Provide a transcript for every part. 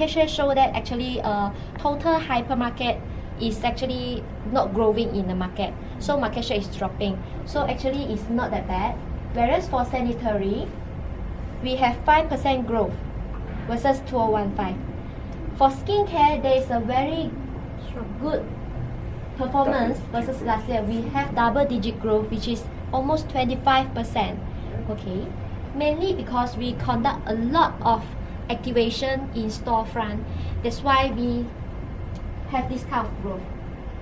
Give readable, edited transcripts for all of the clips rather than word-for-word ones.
market share show that actually total hypermarket is actually not growing in the market. So market share is dropping. So actually it's not that bad. Whereas for sanitary, we have 5% growth versus 2015. For skincare, there is a very good performance versus last year. We have double-digit growth, which is almost 25%. Okay, mainly because we conduct a lot of activation in storefront. That's why we have this kind of growth.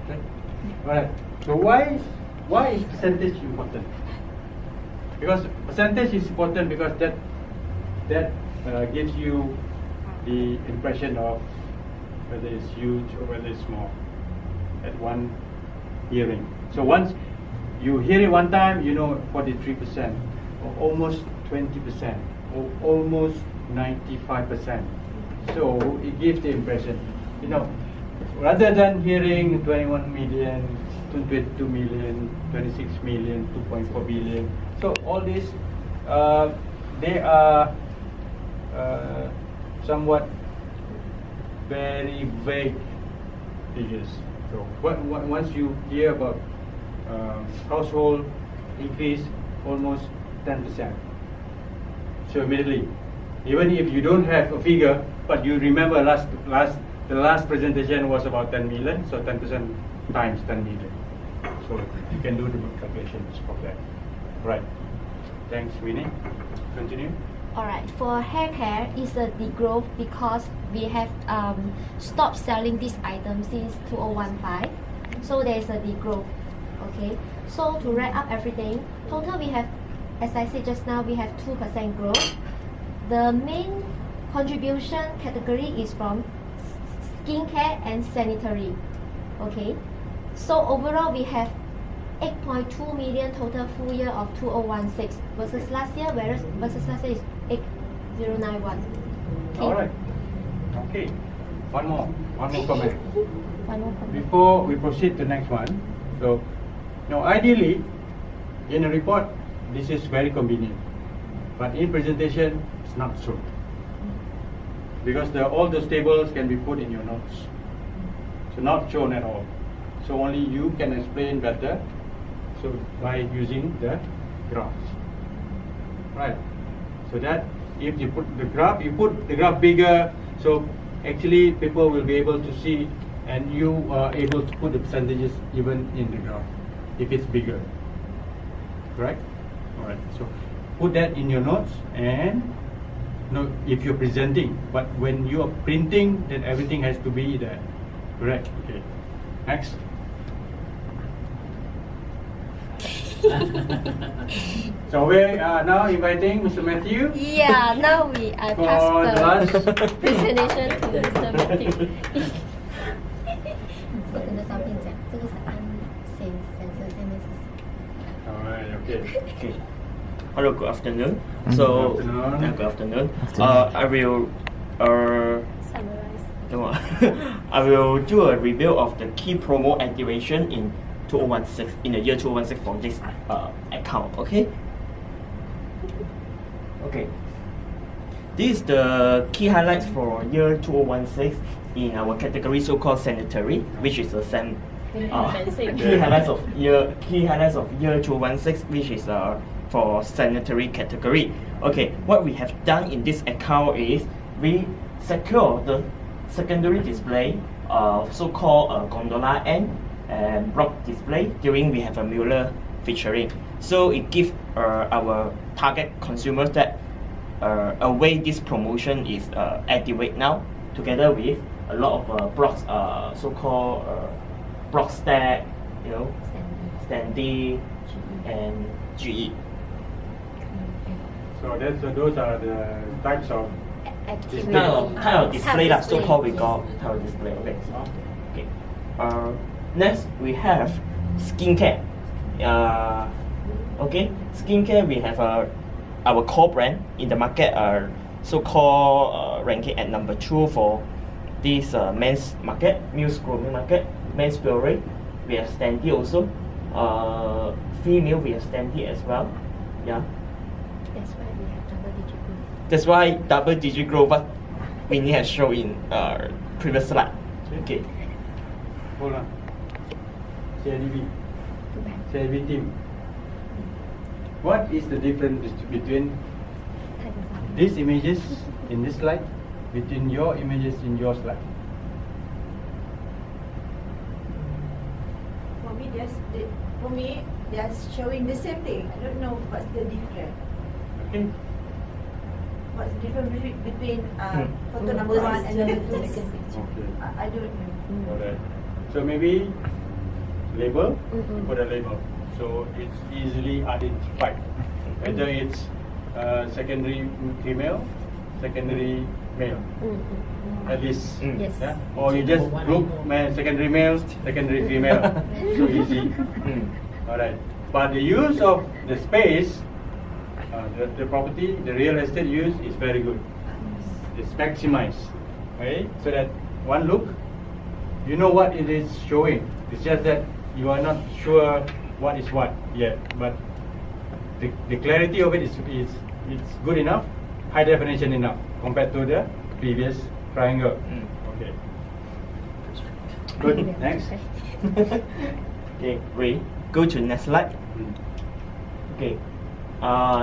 Okay. Alright. So why is percentage important? Because percentage is important because that gives you the impression of whether it's huge or whether it's small at one hearing. So once you hear it one time, you know 43%, or almost 20%, or almost 95%. So it gives the impression, you know, rather than hearing 21 million, 22 million, 26 million, 2.4 billion. So all these, they are somewhat very vague figures. So once you hear about household increase almost 10%, so immediately, even if you don't have a figure, but you remember the last presentation was about 10 million, so 10% times 10 million. So you can do the calculations of that. Right. Thanks, Winnie. Continue. Alright, for hair care, it's a degrowth because we have stopped selling this item since 2015. So there is a degrowth. Okay, so to wrap up everything, total we have, as I said just now, we have 2% growth. The main contribution category is from skincare and sanitary. Okay, so overall we have 8.2 million total full year of 2016 versus last year, whereas versus last year is 8091. Okay. All right. Okay. One more comment. One more comment. Before we proceed to the next one, so now ideally, in a report, this is very convenient, but in presentation, it's not so. Because all those tables can be put in your notes, so not shown at all. So only you can explain better. So by using the graphs, right? So that if you put the graph bigger, so actually people will be able to see, and you are able to put the percentages even in the graph if it's bigger, correct? All right. So put that in your notes, and if you're presenting, but when you are printing, then everything has to be there, correct? Okay. Next. So we are now inviting Mr. Matthew. Yeah, now I For pass the the last presentation to Mr. Matthew. 我跟着照片讲，这个是按 sensor 下面是 Alright, okay. Okay. Hello, good afternoon. Good afternoon. Good afternoon. I will summarize. no, I will do a review of the key promo activation in 2016 in the year 2016 for this account. Okay. Okay. This is the key highlights for year 2016 in our category so-called sanitary, which is the key highlights of year 2016, which is for sanitary category. Okay, what we have done in this account is we secure the secondary display, so-called gondola end and block display during we have a Mueller featuring. So it gives our target consumers that a way this promotion is activate now, together with a lot of blocks, so-called block stack, you know, Standee and GE. So those are the types of Activity. Kind of display that so-called we call kind of display. Okay. Next we have skincare. Okay, skincare we have our core brand in the market, so-called ranking at number 2 for this men's market, Muse grooming market, men's Biore. We have Standee also. Female we have Standee as well. Yeah. That's why we have double-digit growth. That's why double-digit growth. But Winnie has shown in previous slide. Okay. Hold on. CIDB. CIDB team. What is the difference between these images in this slide between your images in your slide? For me, they are showing the same thing. I don't know what's the difference. Okay. What's the difference between photo number 1 and number 2? Okay. I don't know. Alright. So maybe label, Mm-mm. put a label. So it's easily identified. Whether it's secondary female, secondary male. At least. Yes. Yeah? Or you just group secondary male, secondary female. So easy. Alright. But the use of the space, the property, the real estate use is very good. It's maximized. Okay? So that one look, you know what it is showing. It's just that you are not sure what is what yet. But the clarity of it is it's good enough, high definition enough compared to the previous triangle. Okay. Good. Next. Okay, Ray, go to next slide. Okay,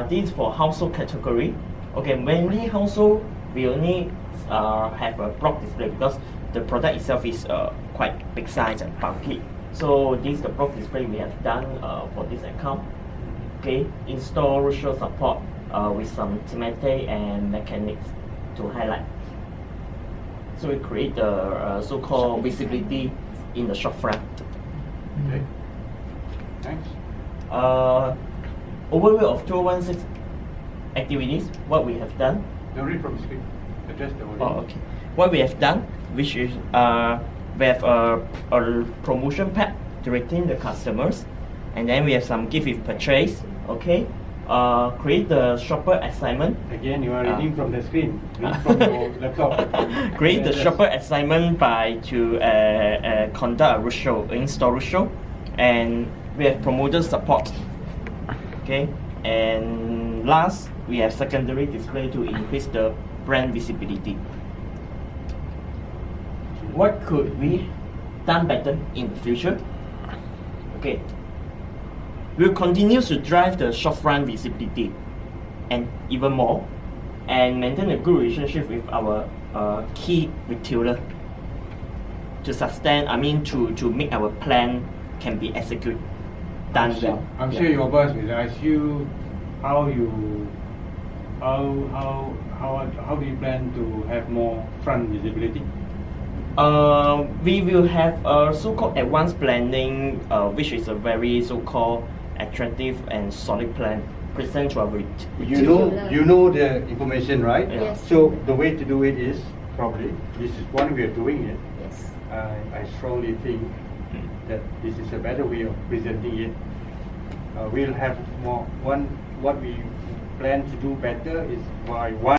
this is for household category. Okay, mainly household, we only have a block display because the product itself is quite big size and bulky. So this is the block display we have done for this account. Okay, install roadshow support with some thematic and mechanics to highlight. So we create the so-called visibility in the shop front. Okay. Next. Overview of 2016 activities, what we have done. Don't read from the screen. Address the audience. Oh, okay. What we have done, which is we have a promotion pack directing the customers, and then we have some gift with purchase. Okay. Create the shopper assignment. Again, you are reading from the screen. Read from your laptop. Create the Yes. shopper assignment by to conduct a roadshow, install roadshow, and we have promoter support. Okay, and last we have secondary display to increase the brand visibility. What could we done better in the future? Okay, we'll continue to drive the shopfront visibility and even more, and maintain a good relationship with our key retailer to sustain. I mean, to make our plan can be executed, done well. I'm Yeah. sure your boss will ask you how do you plan to have more front visibility? We will have a so-called advanced planning, which is a very so-called attractive and solid plan present to our You know the information, right? Yes. So the way to do it is probably this is one way of doing it. Yes. I strongly think that this is a better way of presenting it. We'll have more. What we plan to do better is by one.